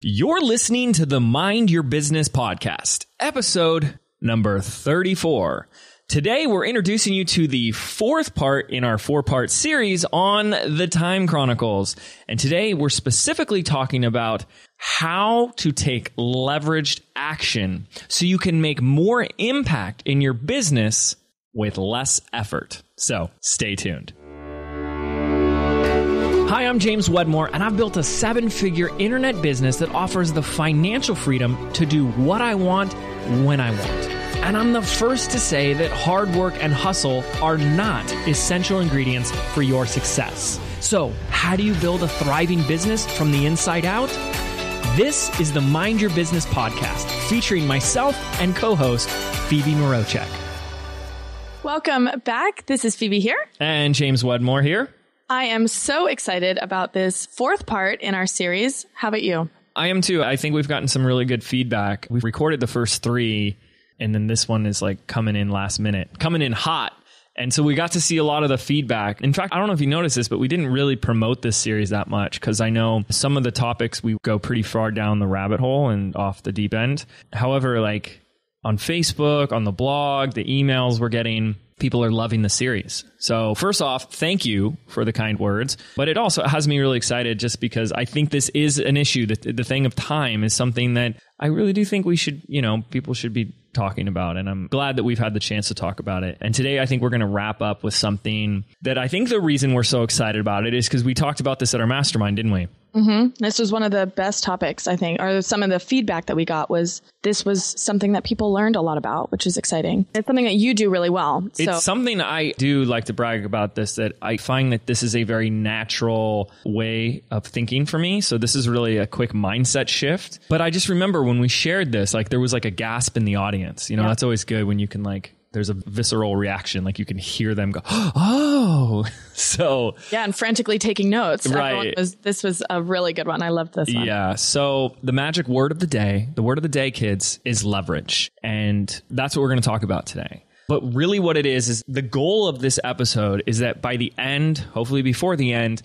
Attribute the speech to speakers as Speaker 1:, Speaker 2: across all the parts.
Speaker 1: You're listening to the Mind Your Business podcast, episode number 34. Today, we're introducing you to the fourth part in our four-part series on the Time Chronicles. And today, we're specifically talking about how to take leveraged action so you can make more impact in your business with less effort. So, stay tuned. Hi, I'm James Wedmore, and I've built a seven-figure internet business that offers the financial freedom to do what I want, when I want. And I'm the first to say that hard work and hustle are not essential ingredients for your success. So, how do you build a thriving business from the inside out? This is the Mind Your Business podcast, featuring myself and co-host Phoebe Mroczek.
Speaker 2: Welcome back. This is Phoebe here.
Speaker 1: And James Wedmore here.
Speaker 2: I am so excited about this fourth part in our series. How about you?
Speaker 1: I am too. I think we've gotten some really good feedback. We've recorded the first three, and then this one is like coming in last minute, coming in hot. And so we got to see a lot of the feedback. In fact, I don't know if you noticed this, but we didn't really promote this series that much because I know some of the topics we go pretty far down the rabbit hole and off the deep end. However, like on Facebook, on the blog, the emails we're getting, people are loving the series. So first off, thank you for the kind words. But it also has me really excited just because I think this is an issue. The thing of time is something that I really do think we should, people should be talking about. And I'm glad that we've had the chance to talk about it. And today I think we're going to wrap up with something that I think the reason we're so excited about it is because we talked about this at our mastermind, didn't we?
Speaker 2: Mm-hmm. This was one of the best topics, I think, or some of the feedback that we got was this was something that people learned a lot about, which is exciting. It's something that you do really well.
Speaker 1: It's something I do like to brag about this, that I find that this is a very natural way of thinking for me. So this is really a quick mindset shift. But I just remember when we shared this, like there was like a gasp in the audience. That's always good when you can there's a visceral reaction, like you can hear them go, oh, so.
Speaker 2: Yeah, and frantically taking notes.
Speaker 1: Right.
Speaker 2: This was a really good one. I loved this one.
Speaker 1: Yeah. So the magic word of the day, kids, is leverage. And that's what we're going to talk about today. But really what it is the goal of this episode is that by the end, hopefully before the end,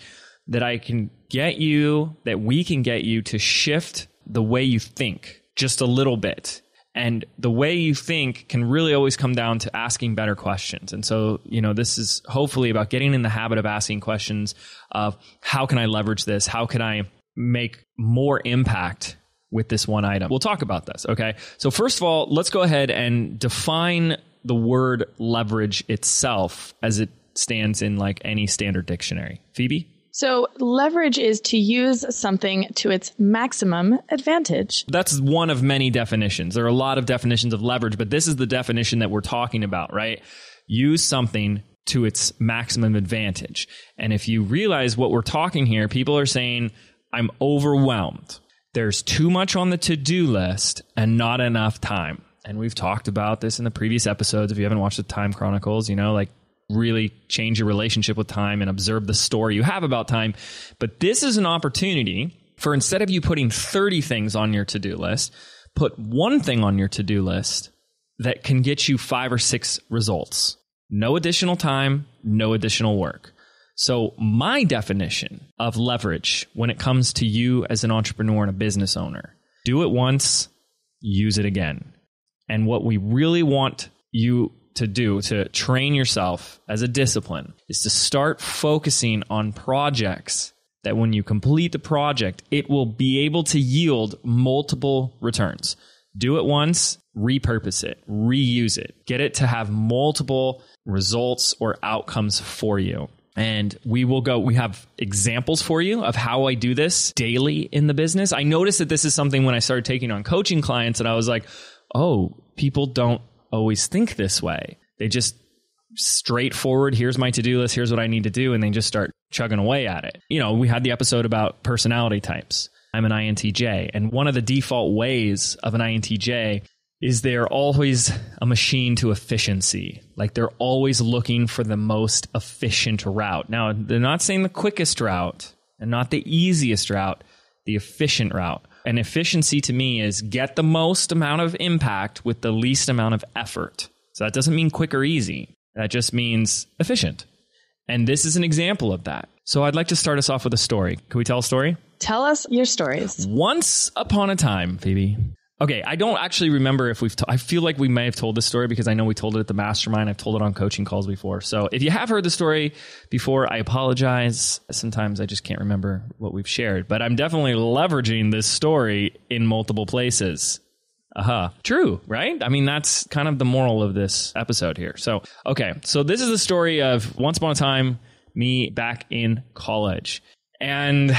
Speaker 1: that we can get you to shift the way you think just a little bit. And the way you think can really always come down to asking better questions. And so, this is hopefully about getting in the habit of asking questions of how can I leverage this? How can I make more impact with this one item? We'll talk about this. Okay. So first of all, let's go ahead and define the word leverage itself as it stands in like any standard dictionary. Phoebe?
Speaker 2: So leverage is to use something to its maximum advantage.
Speaker 1: That's one of many definitions. There are a lot of definitions of leverage, but this is the definition that we're talking about, right? Use something to its maximum advantage. And if you realize what we're talking here, people are saying, I'm overwhelmed. There's too much on the to-do list and not enough time. And we've talked about this in the previous episodes. If you haven't watched the Time Chronicles, really change your relationship with time and observe the story you have about time. But this is an opportunity for, instead of you putting 30 things on your to-do list, put one thing on your to-do list that can get you 5 or 6 results. No additional time, no additional work. So my definition of leverage when it comes to you as an entrepreneur and a business owner, do it once, use it again. And what we really want you to do to train yourself as a discipline is to start focusing on projects that when you complete the project, it will be able to yield multiple returns. Do it once, repurpose it, reuse it, get it to have multiple results or outcomes for you. And we have examples for you of how I do this daily in the business. I noticed that this is something when I started taking on coaching clients and I was like, oh, people don't always think this way. They just straightforward, here's my to-do list, here's what I need to do, and they just start chugging away at it. We had the episode about personality types. I'm an INTJ, and one of the default ways of an INTJ is they're always a machine to efficiency. Like they're always looking for the most efficient route. Now, they're not saying the quickest route and not the easiest route, the efficient route. And efficiency to me is get the most amount of impact with the least amount of effort. So that doesn't mean quick or easy. That just means efficient. And this is an example of that. So I'd like to start us off with a story. Can we tell a story?
Speaker 2: Tell us your stories.
Speaker 1: Once upon a time, Phoebe. Okay, I don't actually remember if I feel like we may have told this story because I know we told it at the mastermind. I've told it on coaching calls before. So if you have heard the story before, I apologize. Sometimes I just can't remember what we've shared, but I'm definitely leveraging this story in multiple places. True, right? I mean, that's kind of the moral of this episode here. So, okay. So this is the story of once upon a time, me back in college. And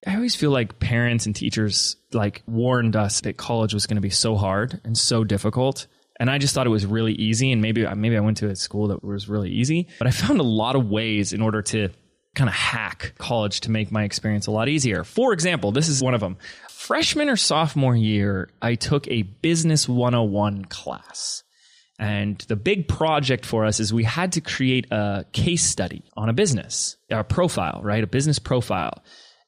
Speaker 1: I always feel like parents and teachers like warned us that college was going to be so hard and so difficult. And I just thought it was really easy. And maybe I went to a school that was really easy, but I found a lot of ways in order to kind of hack college to make my experience a lot easier. For example, this is one of them. Freshman or sophomore year, I took a Business 101 class. And the big project for us is we had to create a case study on a business, a profile, right? A business profile.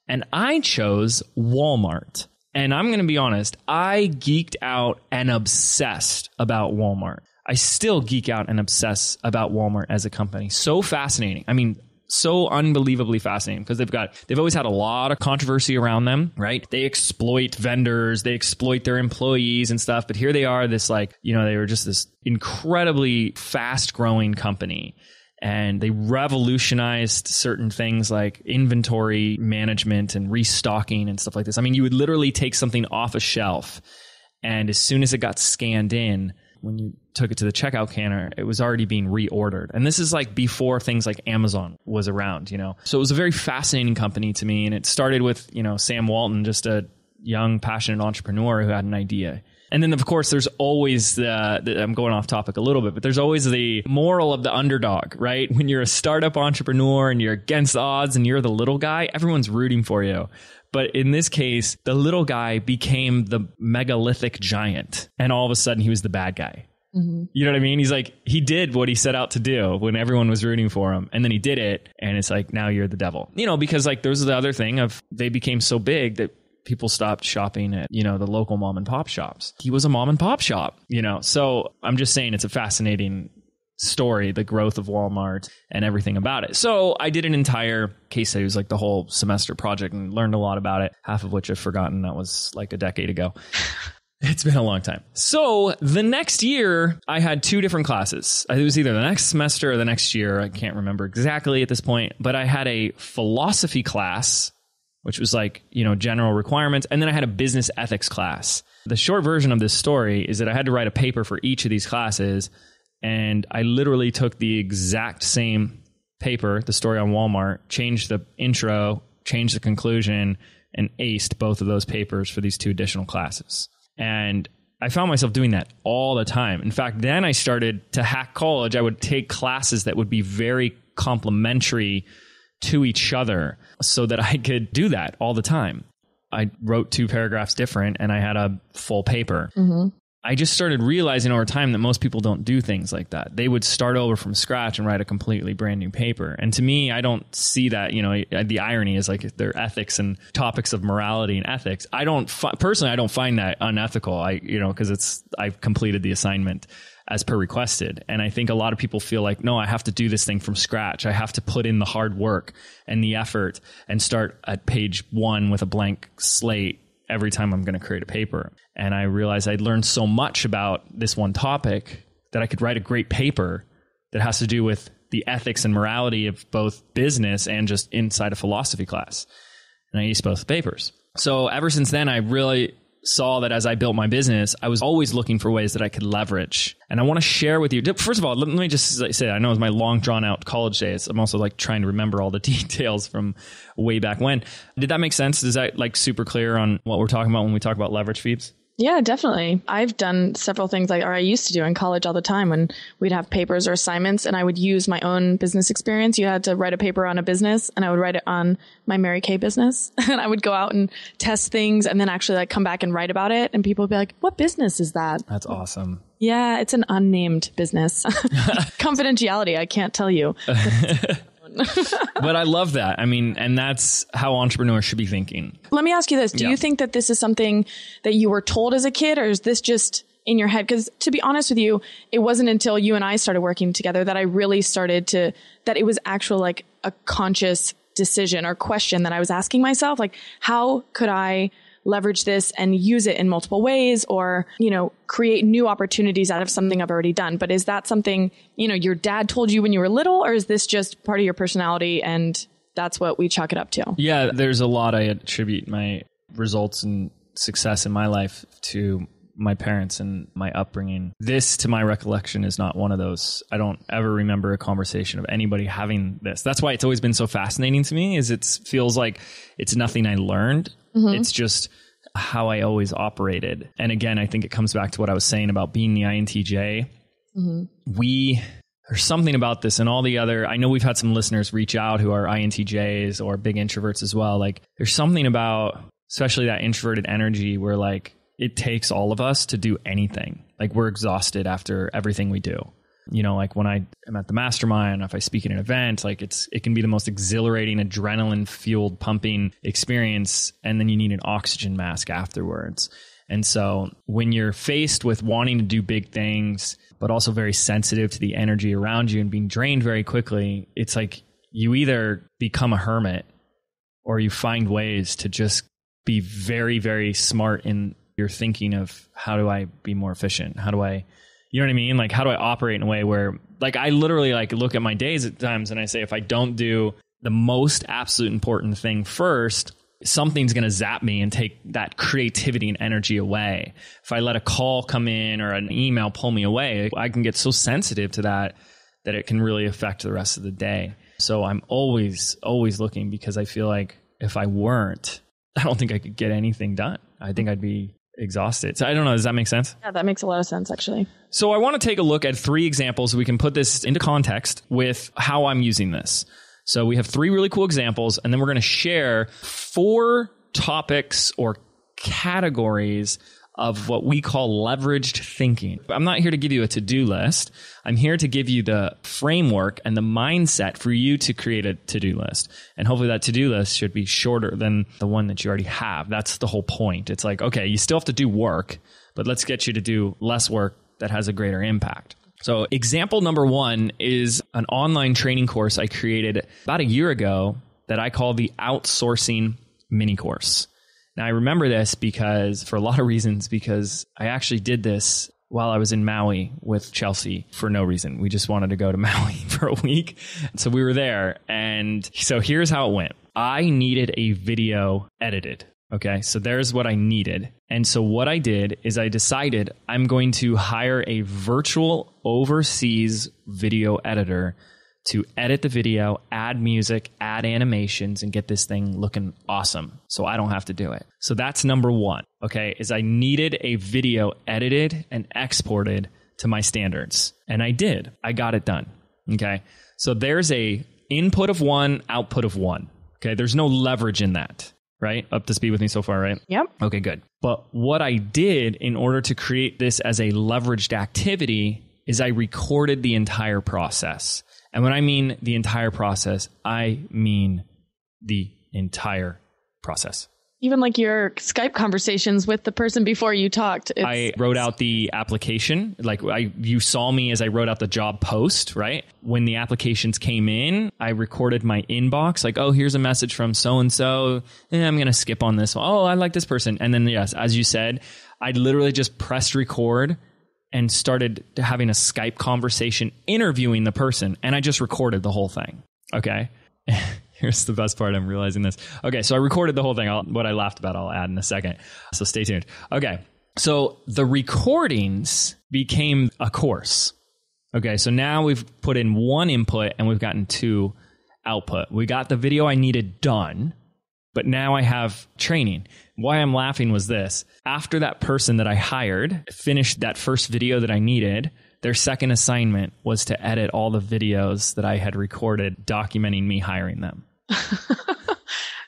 Speaker 1: And I chose Walmart. And I'm going to be honest, I geeked out and obsessed about Walmart. I still geek out and obsess about Walmart as a company. So fascinating. I mean, so unbelievably fascinating because they've always had a lot of controversy around them, right? They exploit vendors, they exploit their employees and stuff. But here they are, this they were just this incredibly fast growing company. And they revolutionized certain things like inventory management and restocking and stuff like this. I mean, you would literally take something off a shelf, and as soon as it got scanned in, when you took it to the checkout counter, it was already being reordered. And this is like before things like Amazon was around, So it was a very fascinating company to me. And it started with, Sam Walton, just a young, passionate entrepreneur who had an idea. And then, of course, there's always I'm going off topic a little bit, but there's always the moral of the underdog, right? When you're a startup entrepreneur and you're against odds and you're the little guy, everyone's rooting for you. But in this case, the little guy became the megalithic giant. And all of a sudden, he was the bad guy. Mm-hmm. You know what I mean? He did what he set out to do when everyone was rooting for him. And then he did it. And it's like, now you're the devil. Because like there's the other thing of they became so big that people stopped shopping at, the local mom and pop shops. He was a mom and pop shop, So I'm just saying it's a fascinating story, the growth of Walmart and everything about it. So I did an entire case study. It was like the whole semester project and learned a lot about it, half of which I've forgotten. That was like a decade ago. It's been a long time. So the next year, I had two different classes. It was either the next semester or the next year. I can't remember exactly at this point, but I had a philosophy class, which was like, general requirements. And then I had a business ethics class. The short version of this story is that I had to write a paper for each of these classes. And I literally took the exact same paper, the story on Walmart, changed the intro, changed the conclusion, and aced both of those papers for these two additional classes. And I found myself doing that all the time. In fact, then I started to hack college. I would take classes that would be very complementary to each other so that I could do that all the time. I wrote 2 paragraphs different and I had a full paper. Mm-hmm. I just started realizing over time that most people don't do things like that. They would start over from scratch and write a completely brand new paper. And to me, I don't see that, the irony is like their ethics and topics of morality and ethics. Personally, I don't find that unethical. Because I've completed the assignment as per requested. And I think a lot of people feel like, no, I have to do this thing from scratch. I have to put in the hard work and the effort and start at page 1 with a blank slate every time I'm going to create a paper. And I realized I'd learned so much about this one topic that I could write a great paper that has to do with the ethics and morality of both business and just inside a philosophy class. And I used both papers. So ever since then, I really saw that as I built my business, I was always looking for ways that I could leverage. And I want to share with you. First of all, let me just say, I know it's my long drawn out college days. I'm also like trying to remember all the details from way back when. Did that make sense? Is that like super clear on what we're talking about when we talk about leverage, Phoebes?
Speaker 2: Yeah, definitely. I've done several things I used to do in college all the time when we'd have papers or assignments and I would use my own business experience. You had to write a paper on a business and I would write it on my Mary Kay business and I would go out and test things and then actually like come back and write about it. And people would be like, what business is that?
Speaker 1: That's awesome.
Speaker 2: Yeah, it's an unnamed business. Confidentiality, I can't tell you.
Speaker 1: But I love that. I mean, and that's how entrepreneurs should be thinking.
Speaker 2: Let me ask you this. Do you think that this is something that you were told as a kid, or is this just in your head? Because to be honest with you, it wasn't until you and I started working together that I really started that it was actual like a conscious decision or question that I was asking myself, like, how could I leverage this and use it in multiple ways, or, create new opportunities out of something I've already done? But is that something, your dad told you when you were little, or is this just part of your personality and that's what we chalk it up to?
Speaker 1: Yeah, there's a lot I attribute my results and success in my life to my parents and my upbringing. This, to my recollection, is not one of those. I don't ever remember a conversation of anybody having this. That's why it's always been so fascinating to me, is it feels like it's nothing I learned. Mm-hmm. It's just how I always operated. And again, I think it comes back to what I was saying about being the INTJ. Mm-hmm. There's something about this and all the other, I know we've had some listeners reach out who are INTJs or big introverts as well. Like, there's something about, especially that introverted energy, where like, it takes all of us to do anything. Like, we're exhausted after everything we do. Like when I am at the mastermind, if I speak at an event, like it can be the most exhilarating, adrenaline fueled pumping experience. And then you need an oxygen mask afterwards. And so when you're faced with wanting to do big things, but also very sensitive to the energy around you and being drained very quickly, it's like you either become a hermit or you find ways to just be very, very smart in your thinking of, how do I be more efficient? How do I, you know what I mean? Like, how do I operate in a way where, like, I literally like look at my days at times and I say, if I don't do the most absolute important thing first, something's going to zap me and take that creativity and energy away. If I let a call come in or an email pull me away, I can get so sensitive to that it can really affect the rest of the day. So I'm always looking, because I feel like if I weren't, I don't think I could get anything done. I think I'd be exhausted. So I don't know. Does that make sense?
Speaker 2: Yeah, that makes a lot of sense, actually.
Speaker 1: So I want to take a look at 3 examples. We can put this into context with how I'm using this. So we have 3 really cool examples, and then we're going to share 4 topics or categories of what we call leveraged thinking. I'm not here to give you a to-do list. I'm here to give you the framework and the mindset for you to create a to-do list. And hopefully that to-do list should be shorter than the one that you already have. That's the whole point. It's like, okay, you still have to do work, but let's get you to do less work that has a greater impact. So example number 1 is an online training course I created about a year ago that I call the outsourcing mini course. Now, I remember this for a lot of reasons, because I actually did this while I was in Maui with Chelsea for no reason. We just wanted to go to Maui for a week. So we were there. And so here's how it went. I needed a video edited. Okay, so there's what I needed. And so what I did is I decided I'm going to hire a virtual overseas video editor to edit the video, add music, add animations, and get this thing looking awesome, so I don't have to do it. So that's number 1, okay, is I needed a video edited and exported to my standards. And I did. I got it done, okay? So there's a input of 1, output of 1, okay? There's no leverage in that, right? Up to speed with me so far, right?
Speaker 2: Yep.
Speaker 1: Okay, good. But what I did in order to create this as a leveraged activity is I recorded the entire process. And when I mean the entire process, I mean the entire process.
Speaker 2: Even like your Skype conversations with the person before you talked.
Speaker 1: I wrote out the application. Like you saw me as I wrote out the job post, right? When the applications came in, I recorded my inbox. Like, oh, here's a message from so-and-so. I'm going to skip on this one. Oh, I like this person. And then, yes, as you said, I literally just pressed record and started having a Skype conversation interviewing the person. And I just recorded the whole thing. Okay. Here's the best part. I'm realizing this. Okay. So I recorded the whole thing. What I laughed about, I'll add in a second. So stay tuned. Okay. So the recordings became a course. Okay. So now we've put in 1 input and we've gotten 2 output. We got the video I needed done, but now I have training. Why I'm laughing was this. After that person that I hired finished that first video that I needed, their second assignment was to edit all the videos that I had recorded documenting me hiring them.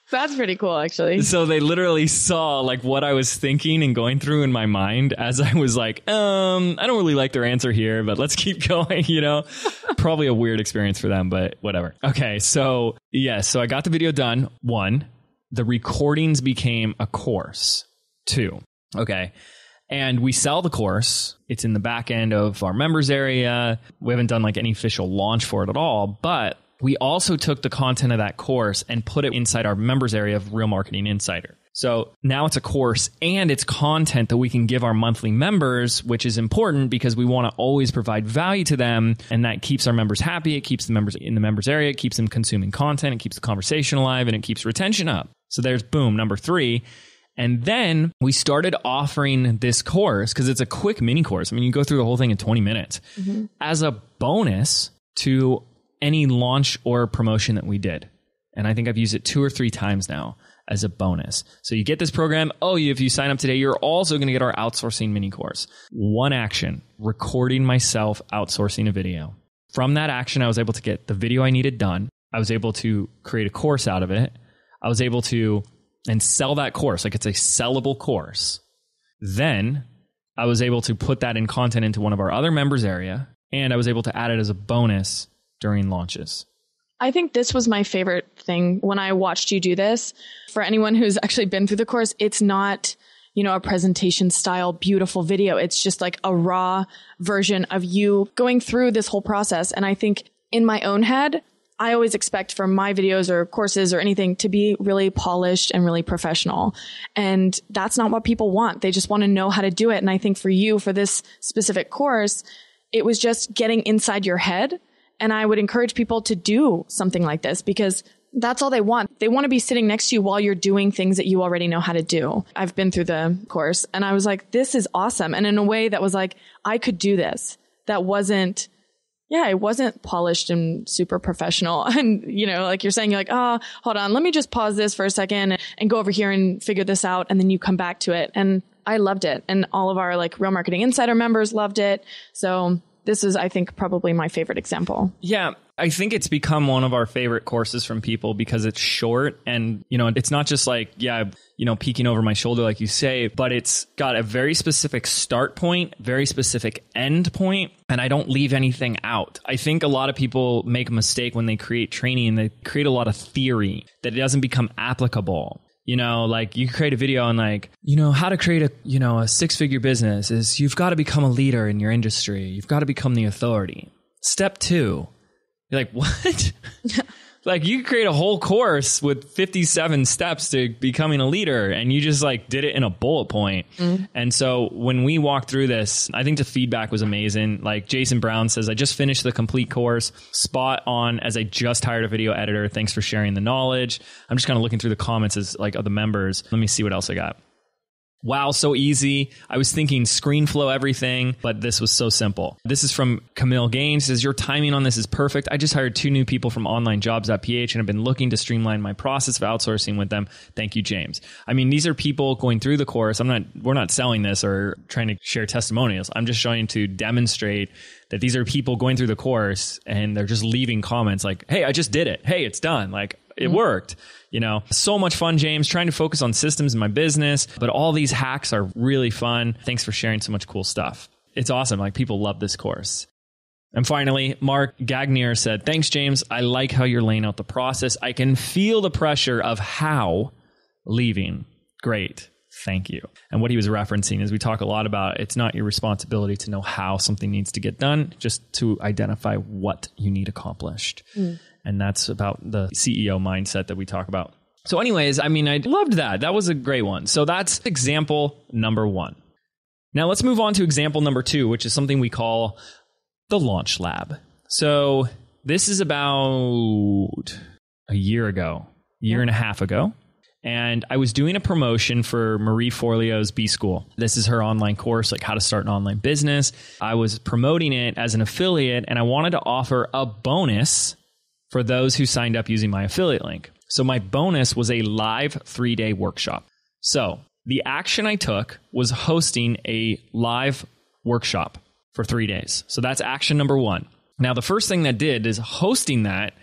Speaker 2: That's pretty cool, actually.
Speaker 1: So they literally saw like what I was thinking and going through in my mind as I was like, I don't really like their answer here, but let's keep going, you know? Probably a weird experience for them, but whatever. Okay, so so I got the video done, 1. The recordings became a course, 2. Okay. And we sell the course. It's in the back end of our members area. We haven't done like any official launch for it at all, but we also took the content of that course and put it inside our members area of Real Marketing Insider. So now it's a course and it's content that we can give our monthly members, which is important because we want to always provide value to them. And that keeps our members happy. It keeps the members in the members area. It keeps them consuming content. It keeps the conversation alive and it keeps retention up. So there's boom, number 3. And then we started offering this course because it's a quick mini course. I mean, you go through the whole thing in 20 minutes as a bonus to any launch or promotion that we did. And I think I've used it 2 or 3 times now as a bonus. So you get this program. Oh, if you sign up today, you're also going to get our outsourcing mini course. One action, recording myself outsourcing a video. From that action, I was able to get the video I needed done. I was able to create a course out of it. I was able to and sell that course. Like it's a sellable course. Then I was able to put that in content into one of our other members area. And I was able to add it as a bonus during launches.
Speaker 2: I think this was my favorite thing when I watched you do this. For anyone who's actually been through the course, it's not, a presentation style, beautiful video. It's just like a raw version of you going through this whole process. And I think in my own head, I always expect for my videos or courses or anything to be really polished and really professional. And that's not what people want. They just want to know how to do it. And I think for you, for this specific course, it was just getting inside your head. And I would encourage people to do something like this because that's all they want. They want to be sitting next to you while you're doing things that you already know how to do. I've been through the course and I was like, this is awesome. And in a way that was like, I could do this. That wasn't, it wasn't polished and super professional. And, like you're saying, you're like, oh, hold on, let me just pause this for a second and go over here and figure this out. And then you come back to it. And I loved it. And all of our Real Marketing Insider members loved it. So this is, I think, probably my favorite example.
Speaker 1: Yeah, I think it's become one of our favorite courses from people because it's short and, it's not just peeking over my shoulder, like you say, but it's got a very specific start point, very specific end point, and I don't leave anything out. I think a lot of people make a mistake when they create training and they create a lot of theory that it doesn't become applicable. You create a video on how to create a 6-figure business is you've got to become a leader in your industry. You've got to become the authority. Step 2, you're like, what? You create a whole course with 57 steps to becoming a leader and you just did it in a bullet point. And so when we walked through this, I think the feedback was amazing. Jason Brown says, I just finished the complete course, spot on as I just hired a video editor. Thanks for sharing the knowledge. I'm just kind of looking through the comments of the members. Let me see what else I got. Wow, so easy. I was thinking ScreenFlow everything, but this was so simple. This is from Camille Gaines. Says, your timing on this is perfect. I just hired 2 new people from onlinejobs.ph and have been looking to streamline my process of outsourcing with them. Thank you, James. I mean, these are people going through the course. We're not selling this or trying to share testimonials. I'm just showing to demonstrate that these are people going through the course and they're just leaving comments like, hey, I just did it. Hey, it's done. It worked. So much fun, James, trying to focus on systems in my business, but all these hacks are really fun. Thanks for sharing so much cool stuff. It's awesome. People love this course. And finally, Mark Gagnier said, thanks, James. I like how you're laying out the process. I can feel the pressure of how leaving. Great. Thank you. And what he was referencing is we talk a lot about it's not your responsibility to know how something needs to get done, just to identify what you need accomplished. And that's about the CEO mindset that we talk about. So anyways, I loved that. That was a great one. So that's example number 1. Now let's move on to example number 2, which is something we call the Launch Lab. So this is about a year and a half ago. And I was doing a promotion for Marie Forleo's B-School. This is her online course, how to start an online business. I was promoting it as an affiliate and I wanted to offer a bonus for those who signed up using my affiliate link. So my bonus was a live 3-day workshop. So the action I took was hosting a live workshop for 3 days. So that's action number 1. Now, the first thing that did is hosting that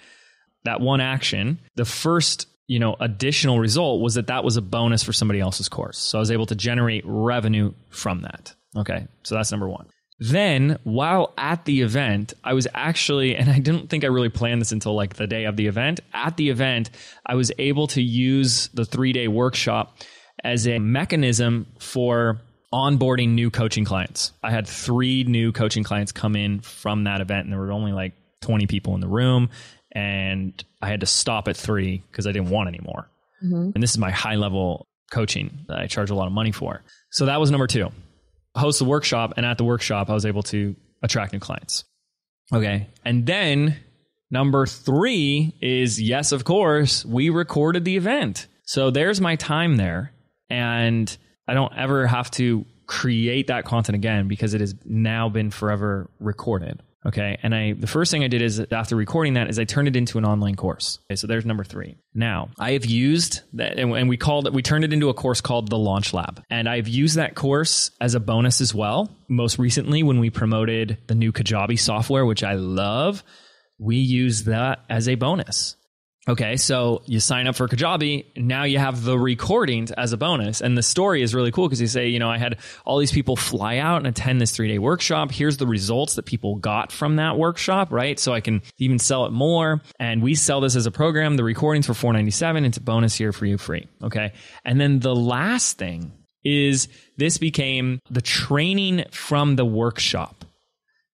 Speaker 1: one action. The first, additional result was that was a bonus for somebody else's course. So I was able to generate revenue from that. Okay. So that's number 1. Then while at the event, I was actually, and I didn't think I really planned this until the day of the event. At the event, I was able to use the 3-day workshop as a mechanism for onboarding new coaching clients. I had 3 new coaching clients come in from that event and there were only 20 people in the room. and I had to stop at 3 because I didn't want any more. And this is my high level coaching that I charge a lot of money for. So that was number 2. Host the workshop, and at the workshop, I was able to attract new clients. Okay. And then number 3 is, yes, of course, we recorded the event. So there's my time there. And I don't ever have to create that content again because it has now been forever recorded. Okay. And the first thing I did is after recording that is I turned it into an online course. Okay. So there's number 3. Now I have used that and we turned it into a course called the Launch Lab. And I've used that course as a bonus as well. Most recently, when we promoted the new Kajabi software, which I love, we use that as a bonus. Okay, so you sign up for Kajabi, now you have the recordings as a bonus. And the story is really cool because you say, I had all these people fly out and attend this 3-day workshop. Here's the results that people got from that workshop, right? So I can even sell it more. And we sell this as a program. The recordings for $497. It's a bonus here for you free. Okay. And then the last thing is this became the training from the workshop.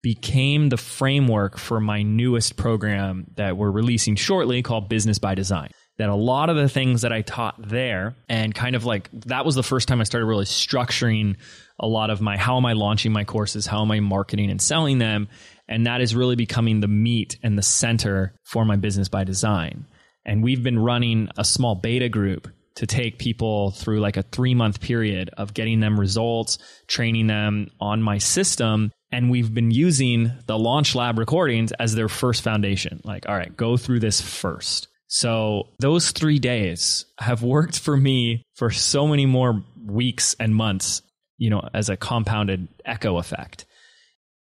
Speaker 1: Became the framework for my newest program that we're releasing shortly called Business by Design. That a lot of the things that I taught there and kind of like that was the first time I started really structuring a lot of how am I launching my courses? How am I marketing and selling them? And that is really becoming the meat and the center for my Business by Design. And we've been running a small beta group to take people through like a 3-month period of getting them results, training them on my system. And we've been using the Launch Lab recordings as their first foundation. Like, all right, go through this first. So those 3 days have worked for me for so many more weeks and months, as a compounded echo effect.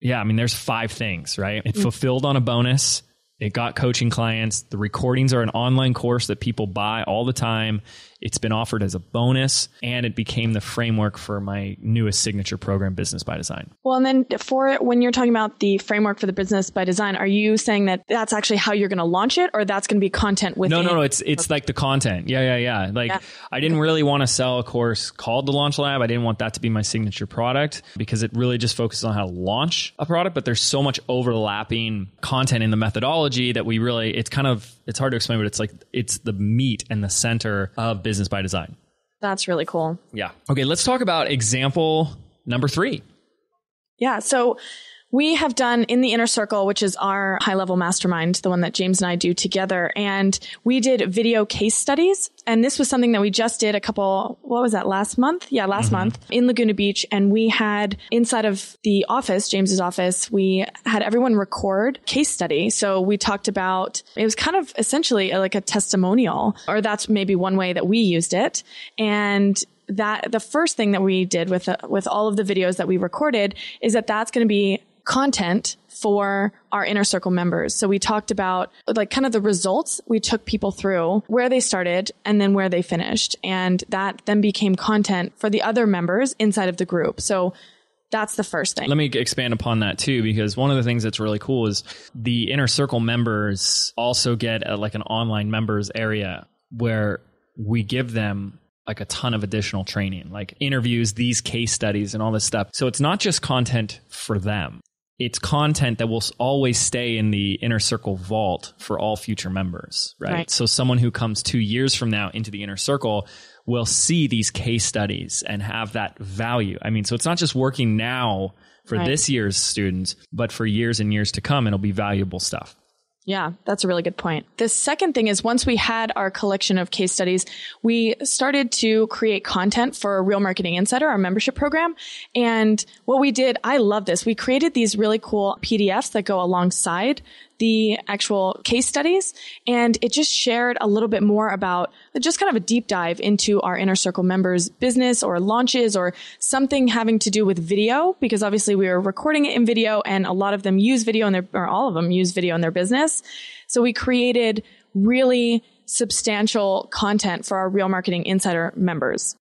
Speaker 1: Yeah, I mean, there's 5 things, right? It fulfilled on a bonus. It got coaching clients. The recordings are an online course that people buy all the time. It's been offered as a bonus, and it became the framework for my newest signature program, Business by Design. Well, and then
Speaker 2: when you're talking about the framework for the Business by Design, are you saying that that's actually how you're going to launch it, or that's going to be content within?
Speaker 1: No. It's like the content. Yeah. I didn't really want to sell a course called the Launch Lab. I didn't want that to be my signature product because it really just focuses on how to launch a product. But there's so much overlapping content in the methodology that it's hard to explain, but it's the meat and the center of Business by Design.
Speaker 2: That's really cool.
Speaker 1: Yeah. Okay, let's talk about example number 3.
Speaker 2: Yeah. So we have done in the Inner Circle, which is our high-level mastermind, the one that James and I do together. And we did video case studies. And this was something that we just did last month? Yeah, last month in Laguna Beach. And we had inside of the office, James's office, we had everyone record case study. So we talked about, it was kind of essentially like a testimonial, or that's maybe one way that we used it. And that the first thing that we did with all of the videos that we recorded is that's going to be content for our Inner Circle members. So we talked about like kind of the results we took people through, where they started and then where they finished. And that then became content for the other members inside of the group. So that's the first thing.
Speaker 1: Let me expand upon that too, because one of the things that's really cool is the Inner Circle members also get like an online members area where we give them like a ton of additional training, like interviews, these case studies and all this stuff. So it's not just content for them. It's content that will always stay in the Inner Circle vault for all future members, right? So someone who comes 2 years from now into the Inner Circle will see these case studies and have that value. I mean, so it's not just working now for this year's students, but for years and years to come, it'll be valuable stuff.
Speaker 2: Yeah, that's a really good point. The second thing is once we had our collection of case studies, we started to create content for Real Marketing Insider, our membership program. And what we did, I love this. We created these really cool PDFs that go alongside the actual case studies. And it just shared a little bit more about just kind of a deep dive into our Inner Circle members' business or launches or something having to do with video, because obviously we were recording it in video and a lot of them use video or all of them use video in their business. So we created really substantial content for our Real Marketing Insider members.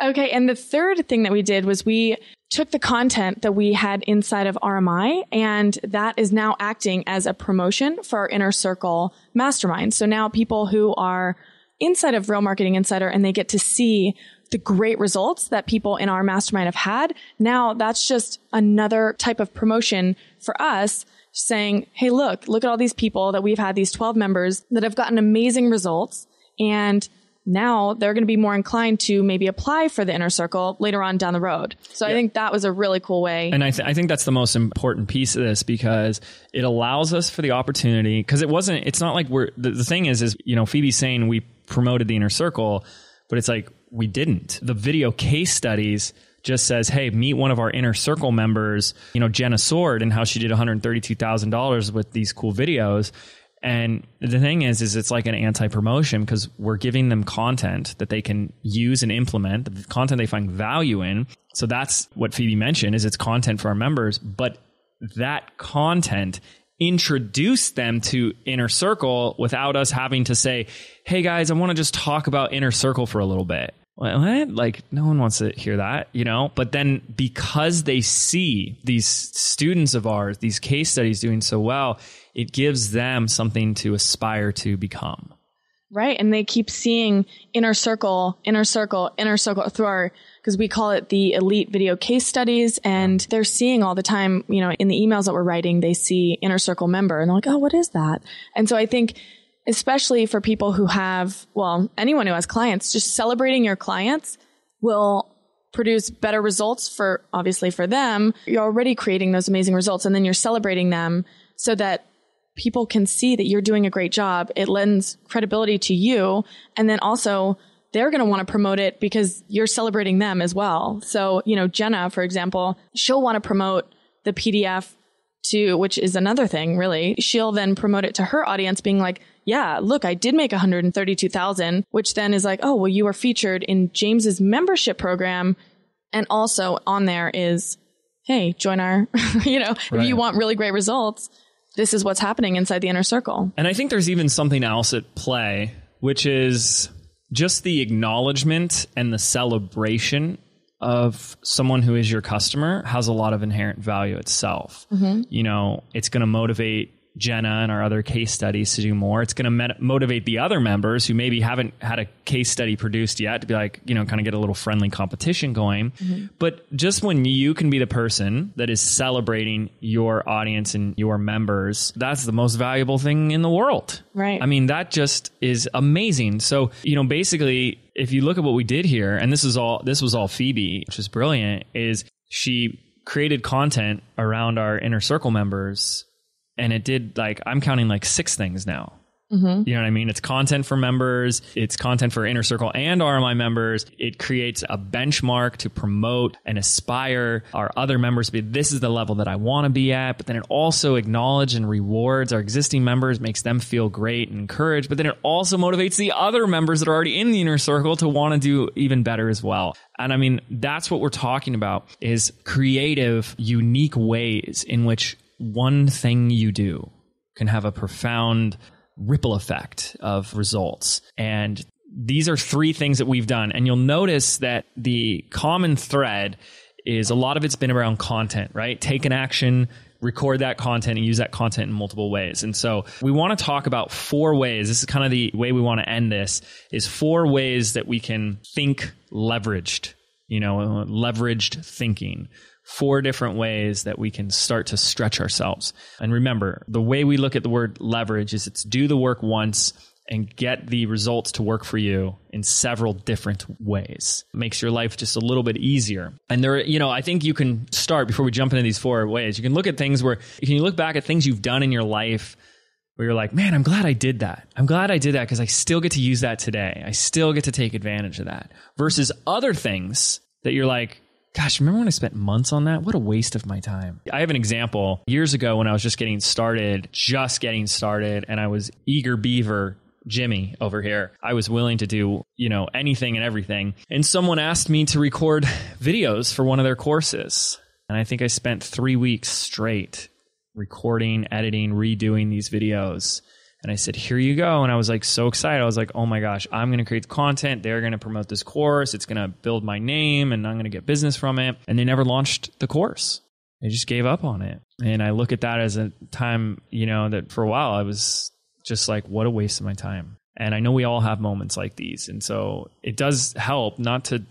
Speaker 2: Okay. And the third thing that we did was we took the content that we had inside of RMI, and that is now acting as a promotion for our Inner Circle mastermind. So now people who are inside of Real Marketing Insider and they get to see the great results that people in our mastermind have had. Now that's just another type of promotion for us, saying, hey, look at all these people that we've had, these 12 members that have gotten amazing results. And now they're going to be more inclined to maybe apply for the inner circle later on down the road. So I think that was a really cool way.
Speaker 1: And I think that's the most important piece of this, because it allows us for the opportunity, because it's not like the thing is, Phoebe's saying we promoted the inner circle, but it's like we didn't. The video case studies just says, hey, meet one of our inner circle members, Jenna Sword, and how she did $132,000 with these cool videos. And the thing is it's like an anti-promotion, because we're giving them content that they can use and implement, the content they find value in. So that's what Phoebe mentioned, is it's content for our members, but that content introduced them to Inner Circle without us having to say, hey guys, I want to just talk about Inner Circle for a little bit. What? Like, no one wants to hear that, But then because they see these students of ours, these case studies doing so well, it gives them something to aspire to become.
Speaker 2: Right. And they keep seeing Inner Circle through because we call it the elite video case studies. And they're seeing all the time, in the emails that we're writing, they see Inner Circle member and they're like, oh, what is that? And so I think, especially for people who have, anyone who has clients, just celebrating your clients will produce better results obviously for them. You're already creating those amazing results, and then you're celebrating them so that people can see that you're doing a great job. It lends credibility to you. And then also they're going to want to promote it because you're celebrating them as well. So, Jenna, for example, she'll want to promote the PDF which is another thing, really. She'll then promote it to her audience, being like, yeah, look, I did make $132,000, which then is like, oh, well, you were featured in James's membership program. And also on there is, hey, join our, if you want really great results, this is what's happening inside the Inner Circle.
Speaker 1: And I think there's even something else at play, which is just the acknowledgement and the celebration of someone who is your customer has a lot of inherent value itself. Mm-hmm. It's going to motivate Jenna and our other case studies to do more. It's going to motivate the other members who maybe haven't had a case study produced yet to be like, kind of get a little friendly competition going. Mm-hmm. But just when you can be the person that is celebrating your audience and your members, that's the most valuable thing in the world.
Speaker 2: Right.
Speaker 1: I mean, that just is amazing. So, basically, if you look at what we did here, and this was all Phoebe, which is brilliant, is she created content around our Inner Circle members. And it did I'm counting 6 things now. Mm-hmm. You know what I mean? It's content for members. It's content for Inner Circle and RMI members. It creates a benchmark to promote and aspire our other members to be, this is the level that I want to be at. But then it also acknowledges and rewards our existing members, makes them feel great and encouraged. But then it also motivates the other members that are already in the Inner Circle to want to do even better as well. And I mean, that's what we're talking about, is creative, unique ways in which one thing you do can have a profound ripple effect of results. And these are 3 things that we've done. And you'll notice that the common thread is a lot of it's been around content, right? Take an action, record that content, and use that content in multiple ways. And so we want to talk about 4 ways. This is kind of the way we want to end this, is 4 ways that we can think leveraged, leveraged thinking. 4 different ways that we can start to stretch ourselves. And remember, the way we look at the word leverage is it's do the work once and get the results to work for you in several different ways. It makes your life just a little bit easier. And there, I think you can start, before we jump into these 4 ways, you can look at things where you can look back at things you've done in your life where you're like, man, I'm glad I did that. I'm glad I did that because I still get to use that today. I still get to take advantage of that. Versus other things that you're like, gosh, remember when I spent months on that? What a waste of my time. I have an example. Years ago when I was just getting started, and I was eager beaver Jimmy over here. I was willing to do, anything and everything. And someone asked me to record videos for one of their courses. And I think I spent 3 weeks straight recording, editing, redoing these videos. And I said, here you go. And I was so excited. I was like, oh my gosh, I'm going to create the content. They're going to promote this course. It's going to build my name and I'm going to get business from it. And they never launched the course. They just gave up on it. And I look at that as a time, that for a while I was just like, what a waste of my time. And I know we all have moments like these. And so it does help not to,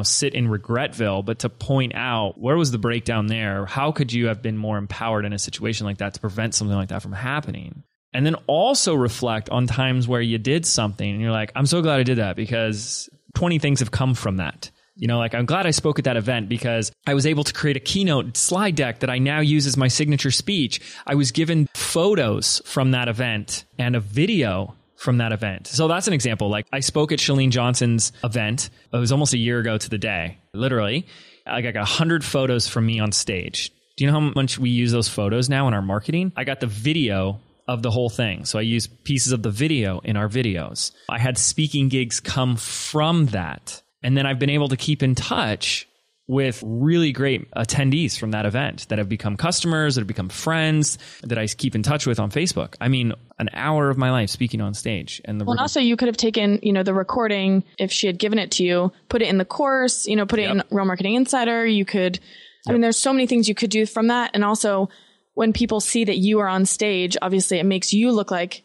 Speaker 1: sit in regretville, but to point out where was the breakdown there? How could you have been more empowered in a situation like that to prevent something like that from happening? And then also reflect on times where you did something and you're like, I'm so glad I did that because 20 things have come from that. I'm glad I spoke at that event because I was able to create a keynote slide deck that I now use as my signature speech. I was given photos from that event and a video from that event. So that's an example. Like I spoke at Chalene Johnson's event. It was almost a year ago to the day, literally. I got 100 photos from me on stage. Do you know how much we use those photos now in our marketing? I got the video of the whole thing. So I use pieces of the video in our videos. I had speaking gigs come from that. And then I've been able to keep in touch with really great attendees from that event that have become customers, that have become friends, that I keep in touch with on Facebook. I mean, an hour of my life speaking on stage. And
Speaker 2: also you could have taken, the recording, if she had given it to you, put it in the course, put it in Real Marketing Insider. You could, there's so many things you could do from that. And also when people see that you are on stage, obviously it makes you look like,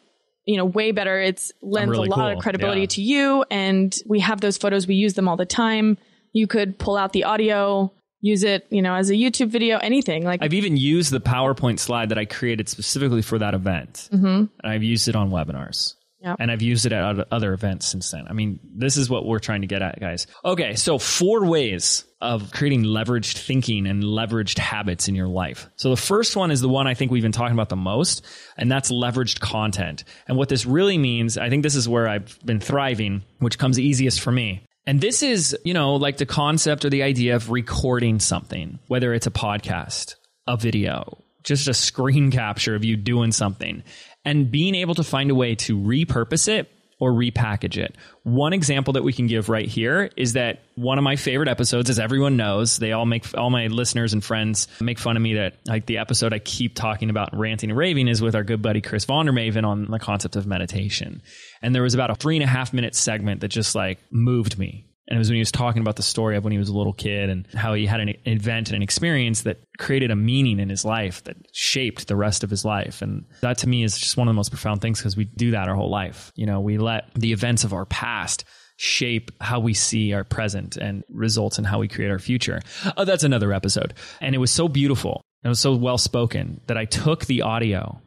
Speaker 2: way better. It lends really a lot of credibility to you. And we have those photos. We use them all the time. You could pull out the audio, use it, as a YouTube video, anything. Like
Speaker 1: I've even used the PowerPoint slide that I created specifically for that event. Mm-hmm. And I've used it on webinars. Yep. And I've used it at other events since then. I mean, this is what we're trying to get at, guys. Okay, so 4 ways of creating leveraged thinking and leveraged habits in your life. So the first one is the one I think we've been talking about the most, and that's leveraged content. And what this really means, I think this is where I've been thriving, which comes easiest for me. And this is, like the concept or the idea of recording something, whether it's a podcast, a video, just a screen capture of you doing something, and being able to find a way to repurpose it or repackage it. One example that we can give right here is that one of my favorite episodes, as everyone knows, all my listeners and friends make fun of me that like the episode I keep talking about ranting and raving is with our good buddy Chris Vondermaven on the concept of meditation. And there was about a 3.5 minute segment that just like moved me. And it was when he was talking about the story of when he was a little kid and how he had an event and an experience that created a meaning in his life that shaped the rest of his life. And that to me is just one of the most profound things because we do that our whole life. We let the events of our past shape how we see our present and results in how we create our future. Oh, that's another episode. And it was so beautiful. It was so well spoken that I took the audio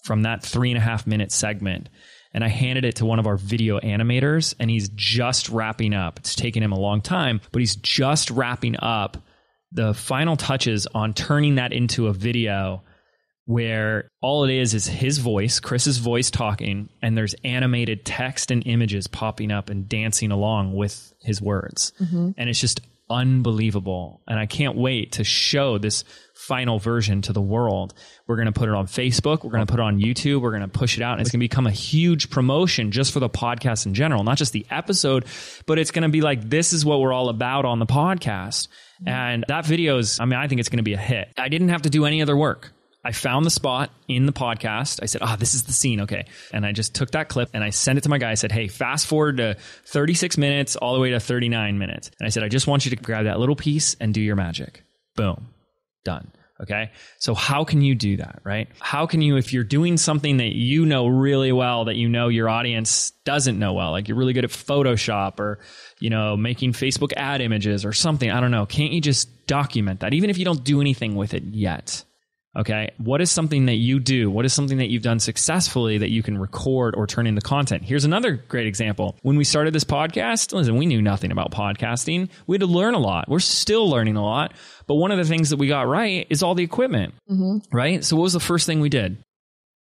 Speaker 1: from that 3.5 minute segment and I handed it to one of our video animators, and he's just wrapping up. It's taken him a long time, but he's just wrapping up the final touches on turning that into a video where all it is his voice, Chris's voice talking, and there's animated text and images popping up and dancing along with his words. Mm-hmm. And it's just unbelievable. And I can't wait to show this final version to the world. We're going to put it on Facebook. We're going to put it on YouTube. We're going to push it out. And it's going to become a huge promotion just for the podcast in general, not just the episode, but it's going to be like, this is what we're all about on the podcast. And that video is, I think it's going to be a hit. I didn't have to do any other work. I found the spot in the podcast. I said, this is the scene. Okay. And I just took that clip and I sent it to my guy. I said, hey, fast forward to 36 minutes all the way to 39 minutes. And I said, I just want you to grab that little piece and do your magic. Boom. Done. Okay. So how can you do that, right? How can you, if you're doing something that you know really well, that you know your audience doesn't know well, like you're really good at Photoshop or, making Facebook ad images or something, I don't know. Can't you just document that? Even if you don't do anything with it yet. Okay. What is something that you do? What is something that you've done successfully that you can record or turn into content? Here's another great example. When we started this podcast, listen, we knew nothing about podcasting. We had to learn a lot. We're still learning a lot. But one of the things that we got right is all the equipment, right? So what was the first thing we did?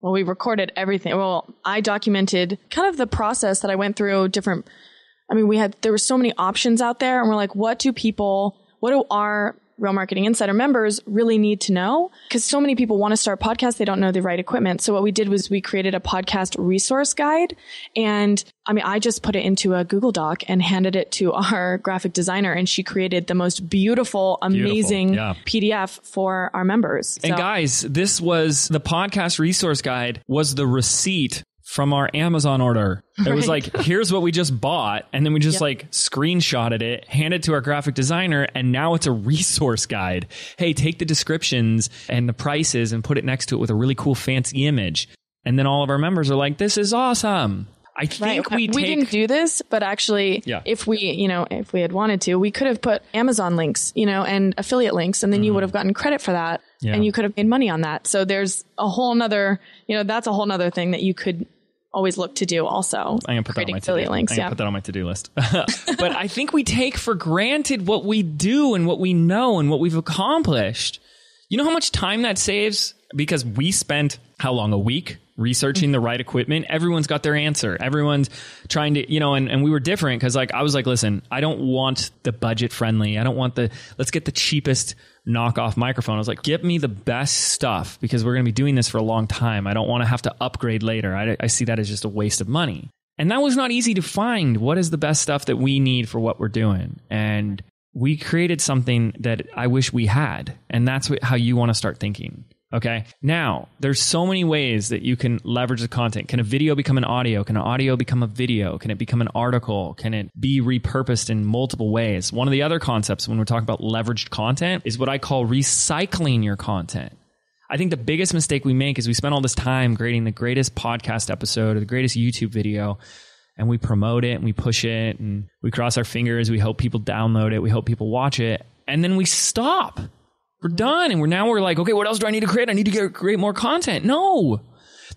Speaker 2: Well, we recorded everything. Well, I documented kind of the process that I went through there were so many options out there, and we're like, what do our Real Marketing Insider members really need to know? Because so many people want to start podcasts, they don't know the right equipment. So what we did was we created a podcast resource guide. And I just put it into a Google Doc and handed it to our graphic designer, and she created the most beautiful, amazing PDF for our members.
Speaker 1: And guys, this was the podcast resource guide was the receipt from our Amazon order. It was like, here's what we just bought. And then we just screenshotted it, handed it to our graphic designer. And now it's a resource guide. Hey, take the descriptions and the prices and put it next to it with a really cool fancy image. And then all of our members are like, this is awesome. I think we
Speaker 2: didn't do this, but actually, if we had wanted to, we could have put Amazon links, and affiliate links, and then you would have gotten credit for that, and you could have made money on that. So there's a whole nother, that's a whole nother thing that you could always look to do also.
Speaker 1: I'm going to put that on my to-do links. I'm going to put that on my to-do list. But I think we take for granted what we do and what we know and what we've accomplished. You know how much time that saves? Because we spent, how long, a week researching the right equipment? Everyone's got their answer. Everyone's trying to, and we were different because I was like, listen, I don't want the budget friendly. I don't want let's get the cheapest knockoff microphone. I was like, give me the best stuff because we're going to be doing this for a long time. I don't want to have to upgrade later. I see that as just a waste of money. And that was not easy to find. What is the best stuff that we need for what we're doing? And we created something that I wish we had. And that's how you want to start thinking. Okay. Now, there's so many ways that you can leverage the content. Can a video become an audio? Can an audio become a video? Can it become an article? Can it be repurposed in multiple ways? One of the other concepts when we're talking about leveraged content is what I call recycling your content. I think the biggest mistake we make is we spend all this time creating the greatest podcast episode or the greatest YouTube video, and we promote it and we push it and we cross our fingers. We hope people download it. We hope people watch it. And then we stop. We're done. And we're like, okay, what else do I need to create? I need to create more content. No,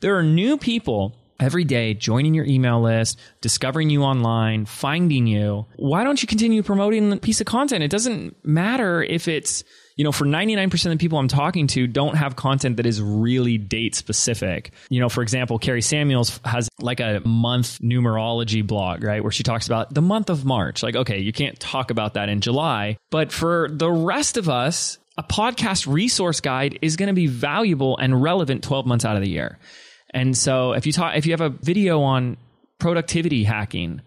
Speaker 1: there are new people every day joining your email list, discovering you online, finding you. Why don't you continue promoting the piece of content? It doesn't matter if it's, for 99% of the people I'm talking to don't have content that is really date specific. For example, Carrie Samuels has like a month numerology blog, right? Where she talks about the month of March. Like, okay, you can't talk about that in July, but for the rest of us, a podcast resource guide is going to be valuable and relevant 12 months out of the year. And so if you have a video on productivity hacking,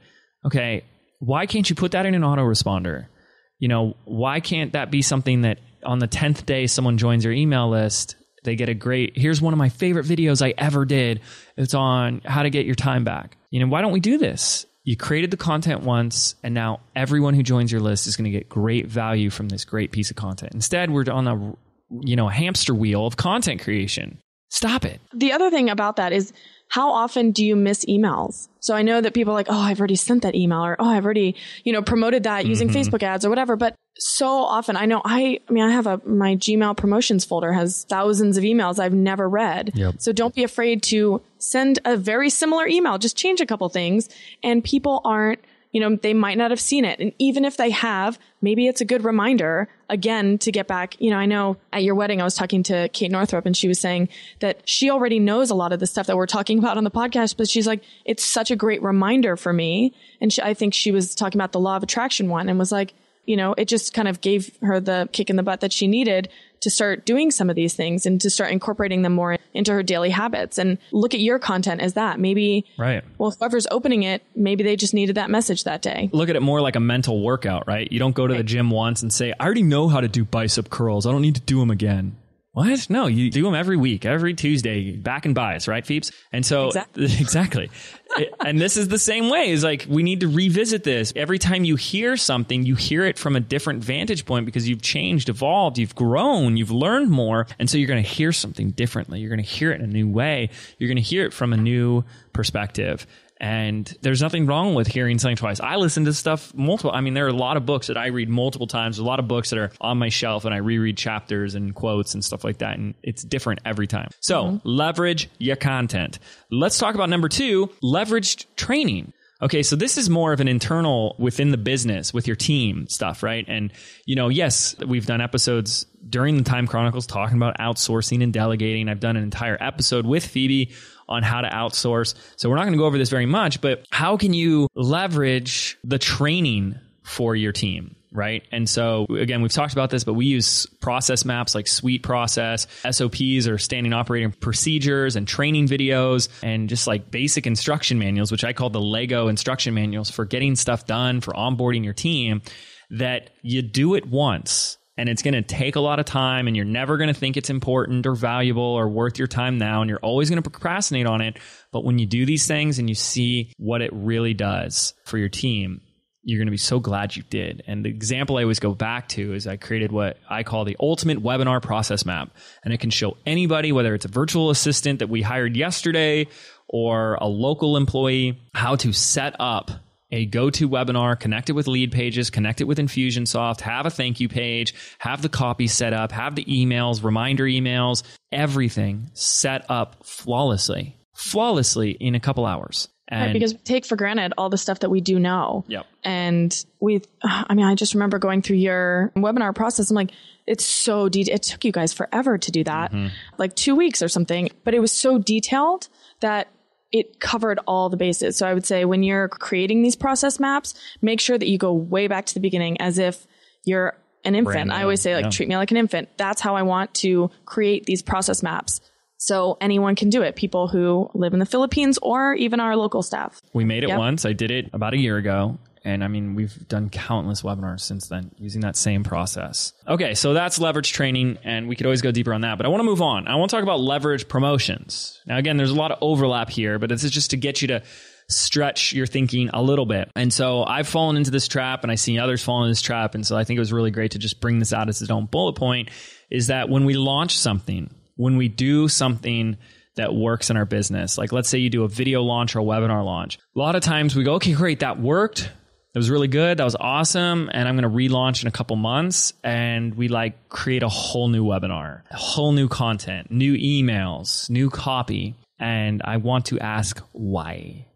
Speaker 1: okay, why can't you put that in an autoresponder? Why can't that be something that on the 10th day someone joins your email list, they get here's one of my favorite videos I ever did. It's on how to get your time back. Why don't we do this? You created the content once, and now everyone who joins your list is going to get great value from this great piece of content. Instead, we're on a hamster wheel of content creation. Stop it.
Speaker 2: The other thing about that is, how often do you miss emails? So I know that people are like, oh, I've already sent that email, or, oh, I've already, promoted that using Facebook ads or whatever. But so often I know I have my Gmail promotions folder has thousands of emails I've never read.
Speaker 1: Yep.
Speaker 2: So don't be afraid to send a very similar email. Just change a couple things, and people aren't, they might not have seen it. And even if they have, maybe it's a good reminder again to get back. I know at your wedding, I was talking to Kate Northrup, and she was saying that she already knows a lot of the stuff that we're talking about on the podcast, but she's like, it's such a great reminder for me. And I think she was talking about the law of attraction one, and was like, it just kind of gave her the kick in the butt that she needed to start doing some of these things and to start incorporating them more into her daily habits. And look at your content as that. Maybe,
Speaker 1: right.
Speaker 2: Well, whoever's opening it, maybe they just needed that message that day.
Speaker 1: Look at it more like a mental workout, right? You don't go to the gym once and say, I already know how to do bicep curls. I don't need to do them again. What? No, you do them every week, every Tuesday, back and bias, right, Phoebes? And so, exactly. And this is the same way. Is like, we need to revisit this. Every time you hear something, you hear it from a different vantage point because you've changed, evolved, you've grown, you've learned more. And so you're going to hear something differently. You're going to hear it in a new way. You're going to hear it from a new perspective. And there's nothing wrong with hearing something twice. I listen to stuff multiple. There are a lot of books that I read multiple times. There's a lot of books that are on my shelf, and I reread chapters and quotes and stuff like that. And it's different every time. So leverage your content. Let's talk about number 2, leveraged training. Okay, so this is more of an internal within the business with your team stuff, right? And, yes, we've done episodes during the Time Chronicles talking about outsourcing and delegating. I've done an entire episode with Phoebe on how to outsource. So we're not going to go over this very much, but how can you leverage the training for your team, right? And so again, we've talked about this, but we use process maps like Suite Process, SOPs or standing operating procedures, and training videos, and just like basic instruction manuals, which I call the Lego instruction manuals for getting stuff done, for onboarding your team, that you do it once. And it's going to take a lot of time, and you're never going to think it's important or valuable or worth your time now. And you're always going to procrastinate on it. But when you do these things and you see what it really does for your team, you're going to be so glad you did. And the example I always go back to is I created what I call the ultimate webinar process map. And it can show anybody, whether it's a virtual assistant that we hired yesterday, or a local employee, how to set up a go-to webinar, connect it with lead pages, connect it with Infusionsoft, have a thank you page, have the copy set up, have the emails, reminder emails, everything set up flawlessly in a couple hours. And
Speaker 2: right, because we take for granted all the stuff that we do know.
Speaker 1: Yep.
Speaker 2: And I just remember going through your webinar process. I'm like, it's so detailed. It took you guys forever to do that, like 2 weeks or something, but it was so detailed that it covered all the bases. So I would say when you're creating these process maps, make sure that you go way back to the beginning as if you're an infant. I always say treat me like an infant. That's how I want to create these process maps. So anyone can do it. People who live in the Philippines or even our local staff.
Speaker 1: We made it once. I did it about a year ago. And I mean, we've done countless webinars since then using that same process. Okay, so that's leverage training, and we could always go deeper on that. But I want to move on. I want to talk about leverage promotions. Now, again, there's a lot of overlap here, but this is just to get you to stretch your thinking a little bit. And so I've fallen into this trap, and I see others fall into this trap. And so I think it was really great to just bring this out as its own bullet point, is that when we launch something, when we do something that works in our business, like let's say you do a video launch or a webinar launch, a lot of times we go, okay, great, that worked. That was really good. That was awesome. And I'm going to relaunch in a couple months. And we create a whole new webinar, a whole new content, new emails, new copy. And I want to ask why.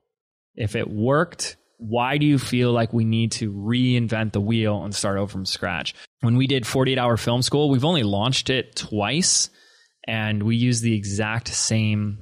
Speaker 1: If it worked, why do you feel like we need to reinvent the wheel and start over from scratch? When we did 48-Hour Film School, we've only launched it twice. And we use the exact same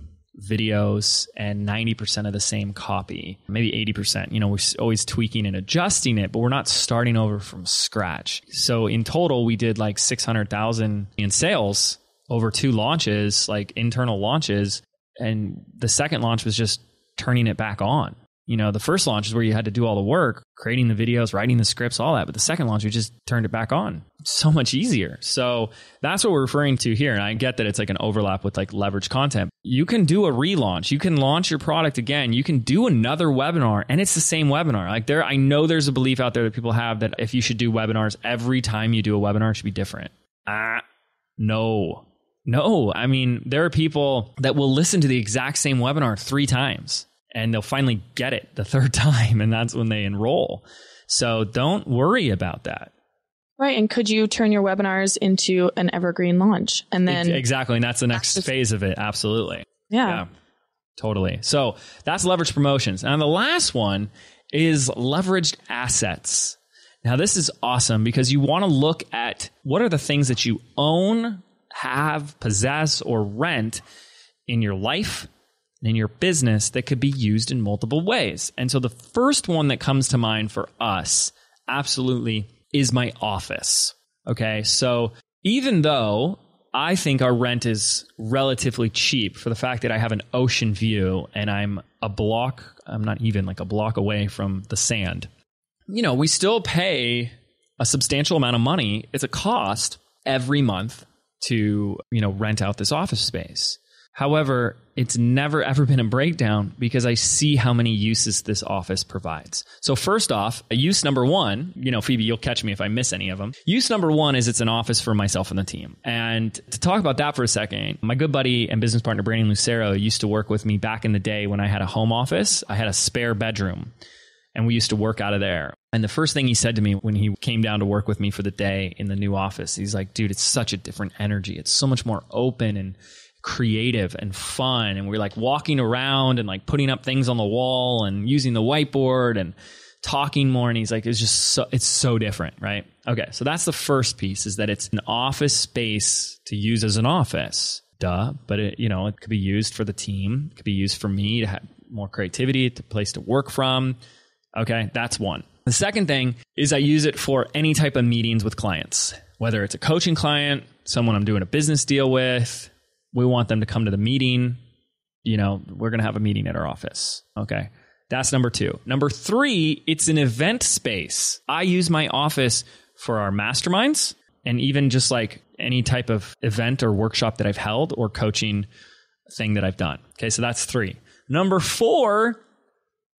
Speaker 1: videos and 90% of the same copy, maybe 80%. We're always tweaking and adjusting it, but we're not starting over from scratch. So in total, we did like 600,000 in sales over 2 launches, like internal launches. And the second launch was just turning it back on. The first launch is where you had to do all the work, creating the videos, writing the scripts, all that. But the second launch, we just turned it back on. So much easier. So that's what we're referring to here. And I get that it's like an overlap with like leverage content. You can do a relaunch. You can launch your product again. You can do another webinar and it's the same webinar. I know there's a belief out there that people have that if you should do webinars, every time you do a webinar, it should be different. No. I mean, there are people that will listen to the exact same webinar 3 times. And they'll finally get it the 3rd time, and that's when they enroll. So don't worry about that.
Speaker 2: Right. And could you turn your webinars into an evergreen launch? And then
Speaker 1: exactly. And that's the next phase of it. Absolutely.
Speaker 2: Yeah.
Speaker 1: Totally. So that's leverage promotions. And the last one is leveraged assets. Now, this is awesome because you want to look at what are the things that you own, have, possess, or rent in your life, in your business that could be used in multiple ways. And so the first one that comes to mind for us absolutely is my office. Okay. So even though I think our rent is relatively cheap for the fact that I have an ocean view and I'm not even like a block away from the sand, we still pay a substantial amount of money. It's a cost every month to, rent out this office space. However, it's never ever been a breakdown because I see how many uses this office provides. So first off, use number 1, Phoebe, you'll catch me if I miss any of them. Use number 1 is it's an office for myself and the team. And to talk about that for a second, my good buddy and business partner, Brandon Lucero, used to work with me back in the day when I had a home office. I had a spare bedroom and we used to work out of there. And the first thing he said to me when he came down to work with me for the day in the new office, he's like, dude, it's such a different energy. It's so much more open and creative and fun. And we're like walking around and like putting up things on the wall and using the whiteboard and talking more. And he's like, it's so different, right? Okay. So that's the first piece, is that it's an office space to use as an office. Duh. But it could be used for the team. It could be used for me to have more creativity, a place to work from. Okay. That's one. The second thing is I use it for any type of meetings with clients, whether it's a coaching client, someone I'm doing a business deal with. We want them to come to the meeting. We're going to have a meeting at our office. Okay. That's number 2. Number 3, it's an event space. I use my office for our masterminds and even just like any type of event or workshop that I've held or coaching thing that I've done. Okay. So that's 3. Number 4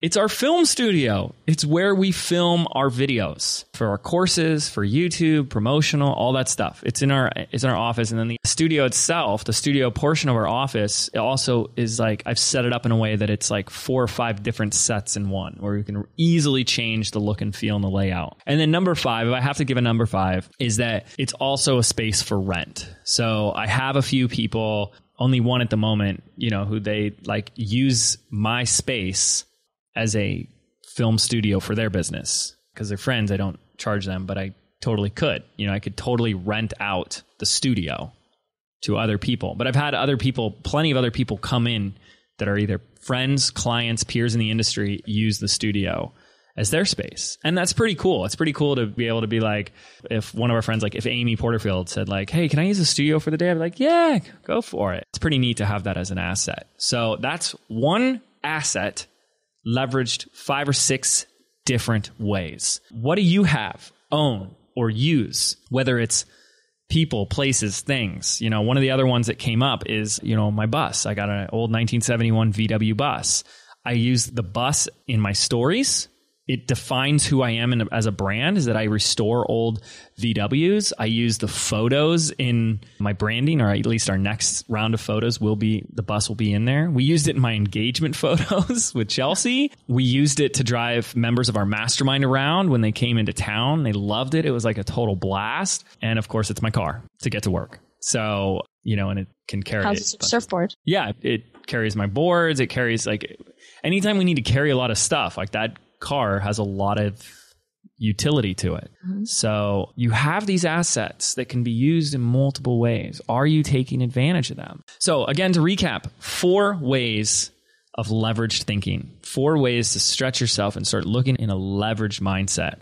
Speaker 1: It's our film studio. It's where we film our videos for our courses, for YouTube, promotional, all that stuff. It's in our office. And then the studio itself, the studio portion of our office, it also is like, I've set it up in a way that it's like 4 or 5 different sets in one, where you can easily change the look and feel and the layout. And then number 5, if I have to give a number 5, is that it's also a space for rent. So I have a few people, only one at the moment, who they like use my space as a film studio for their business. Because they're friends, I don't charge them, but I totally could. I could totally rent out the studio to other people. But I've had plenty of other people come in that are either friends, clients, peers in the industry, use the studio as their space. And that's pretty cool. It's pretty cool to be able to be like, if one of our friends, like if Amy Porterfield said like, hey, can I use the studio for the day? I'd be like, yeah, go for it. It's pretty neat to have that as an asset. So that's one asset leveraged 5 or 6 different ways. What do you have, own, or use? Whether it's people, places, things. One of the other ones that came up is, my bus. I got an old 1971 VW bus. I use the bus in my stories. It defines who I am as a brand, is that I restore old VWs. I use the photos in my branding, or at least our next round of photos the bus will be in there. We used it in my engagement photos with Chelsea. We used it to drive members of our mastermind around when they came into town. They loved it. It was like a total blast. And of course, it's my car to get to work. So, and it can carry
Speaker 2: How's it. Surfboard.
Speaker 1: Yeah, it carries my boards. It carries like anytime we need to carry a lot of stuff like that. Car has a lot of utility to it. Mm-hmm. So you have these assets that can be used in multiple ways. Are you taking advantage of them? So again, to recap, 4 ways of leveraged thinking, 4 ways to stretch yourself and start looking in a leveraged mindset.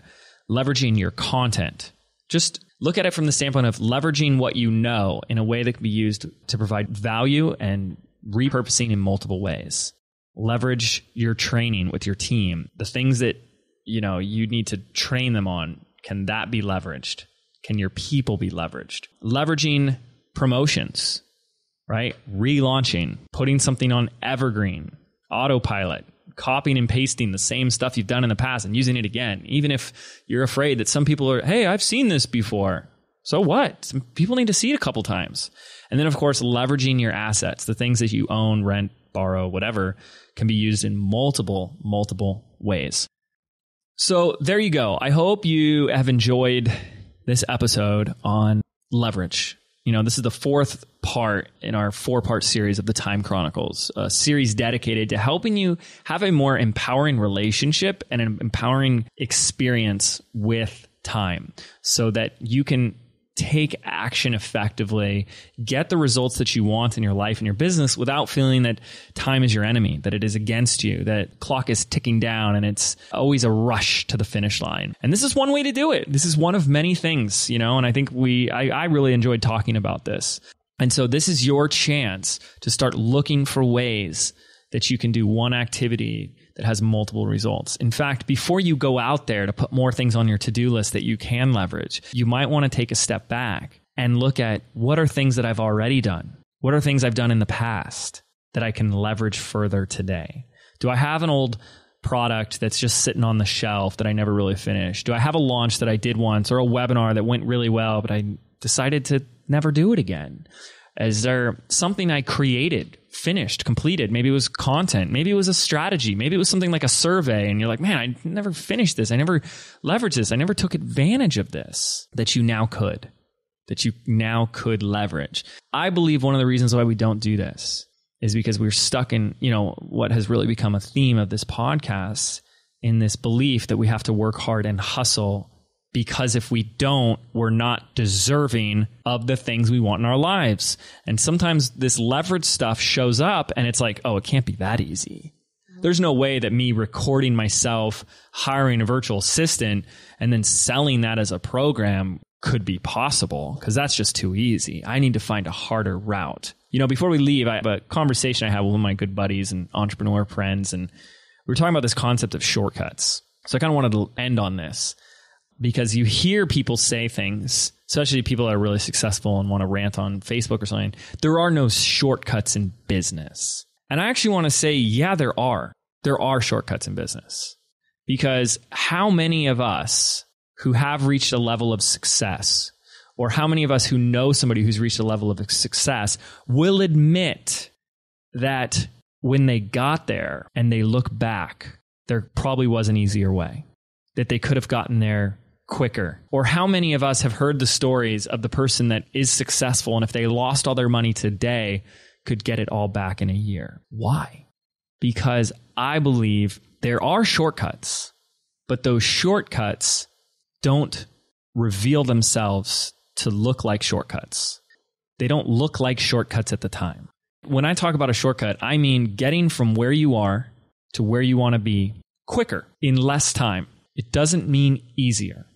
Speaker 1: Leveraging your content. Just look at it from the standpoint of leveraging what you know in a way that can be used to provide value and repurposing in multiple ways. Leverage your training with your team. The things that, you need to train them on, can that be leveraged? Can your people be leveraged? Leveraging promotions, right? Relaunching, putting something on evergreen, autopilot, copying and pasting the same stuff you've done in the past and using it again. Even if you're afraid that some people are, hey, I've seen this before. So what? Some people need to see it a couple times. And then, of course, leveraging your assets, the things that you own, rent, borrow, whatever, can be used in multiple ways. So there you go. I hope you have enjoyed this episode on leverage. This is the 4th part in our 4-part series of the Time Chronicles, a series dedicated to helping you have a more empowering relationship and an empowering experience with time so that you can take action effectively, get the results that you want in your life and your business without feeling that time is your enemy, that it is against you, that clock is ticking down and it's always a rush to the finish line. And this is one way to do it. This is one of many things, and I think I really enjoyed talking about this. And so this is your chance to start looking for ways that you can do one activity that has multiple results. In fact, before you go out there to put more things on your to-do list that you can leverage, you might want to take a step back and look at what are things that I've already done? What are things I've done in the past that I can leverage further today? Do I have an old product that's just sitting on the shelf that I never really finished? Do I have a launch that I did once or a webinar that went really well, but I decided to never do it again? Is there something I created, finished, completed? Maybe it was content. Maybe it was a strategy. Maybe it was something like a survey. And you're like, man, I never finished this. I never leveraged this. I never took advantage of this that you now could leverage. I believe one of the reasons why we don't do this is because we're stuck in, what has really become a theme of this podcast, in this belief that we have to work hard and hustle, because if we don't, we're not deserving of the things we want in our lives. And sometimes this leverage stuff shows up and it's like, oh, it can't be that easy. There's no way that me recording myself, hiring a virtual assistant, and then selling that as a program could be possible, because that's just too easy. I need to find a harder route. Before we leave, I have a conversation I had with one of my good buddies and entrepreneur friends, and we were talking about this concept of shortcuts. So I kind of wanted to end on this, because you hear people say things, especially people that are really successful and want to rant on Facebook or something. There are no shortcuts in business. And I actually want to say, yeah, there are. there are shortcuts in business. Because how many of us who have reached a level of success, or how many of us who know somebody who's reached a level of success, will admit that when they got there and they look back, there probably was an easier way, that they could have gotten there quicker? Or how many of us have heard the stories of the person that is successful, and if they lost all their money today, could get it all back in a year? Why? Because I believe there are shortcuts, but those shortcuts don't reveal themselves to look like shortcuts. They don't look like shortcuts at the time. When I talk about a shortcut, I mean getting from where you are to where you want to be quicker, in less time. It doesn't mean easier.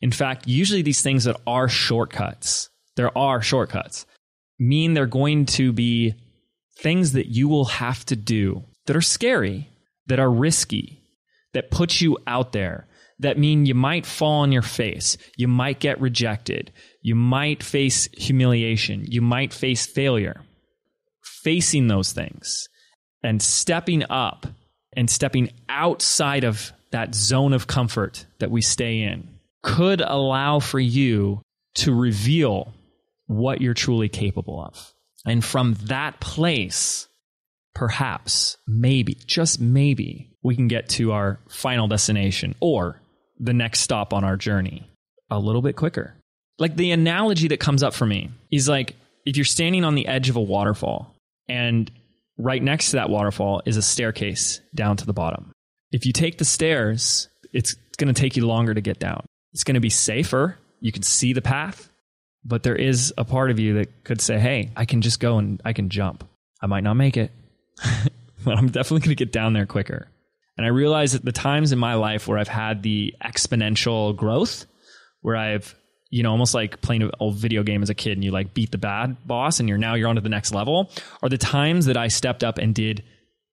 Speaker 1: In fact, usually these things that are shortcuts, mean they're going to be things that you will have to do that are scary, that are risky, that put you out there, that mean you might fall on your face, you might get rejected, you might face humiliation, you might face failure. Facing those things and stepping up and stepping outside of that zone of comfort that we stay in could allow for you to reveal what you're truly capable of. And from that place, perhaps, maybe, just maybe, we can get to our final destination or the next stop on our journey a little bit quicker. Like, the analogy that comes up for me is like, if you're standing on the edge of a waterfall and right next to that waterfall is a staircase down to the bottom. If you take the stairs, it's going to take you longer to get down. It's going to be safer. You can see the path, but there is a part of you that could say, hey, I can just go and I can jump. I might not make it, but I'm definitely going to get down there quicker. And I realize that the times in my life where I've had the exponential growth, where I've, almost like playing an old video game as a kid and you like beat the bad boss and you're on to the next level, are the times that I stepped up and did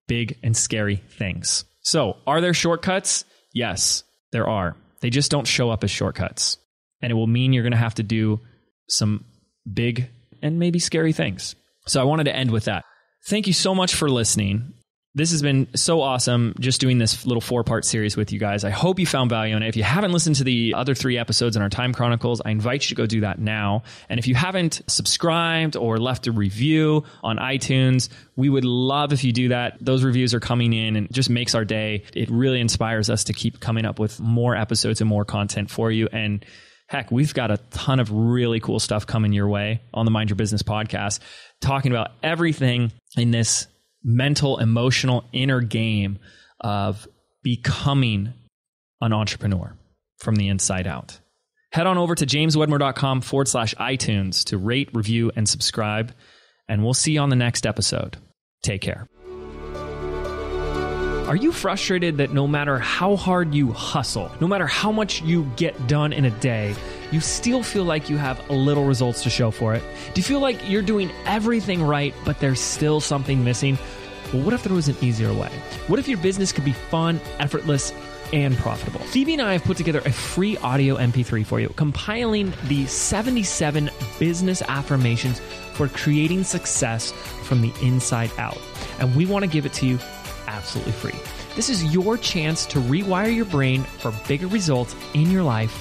Speaker 1: big and scary things. So are there shortcuts? Yes, there are. They just don't show up as shortcuts. And it will mean you're going to have to do some big and maybe scary things. So I wanted to end with that. Thank you so much for listening. This has been so awesome just doing this little 4-part series with you guys. I hope you found value in it. If you haven't listened to the other 3 episodes in our Time Chronicles, I invite you to go do that now. And if you haven't subscribed or left a review on iTunes, we would love if you do that. Those reviews are coming in and it just makes our day. It really inspires us to keep coming up with more episodes and more content for you. And heck, we've got a ton of really cool stuff coming your way on the Mind Your Business podcast, talking about everything in this mental, emotional, inner game of becoming an entrepreneur from the inside out. Head on over to jameswedmore.com/iTunes to rate, review, and subscribe. And we'll see you on the next episode. Take care. Are you frustrated that no matter how hard you hustle, no matter how much you get done in a day, you still feel like you have little results to show for it? Do you feel like you're doing everything right, but there's still something missing? Well, what if there was an easier way? What if your business could be fun, effortless, and profitable? Phoebe and I have put together a free audio MP3 for you, compiling the 77 business affirmations for creating success from the inside out. And we want to give it to you absolutely free. This is your chance to rewire your brain for bigger results in your life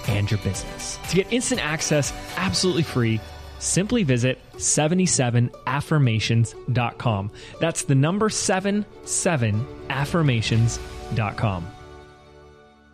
Speaker 1: and your business. To get instant access absolutely free, simply visit 77affirmations.com. That's the number 77affirmations.com.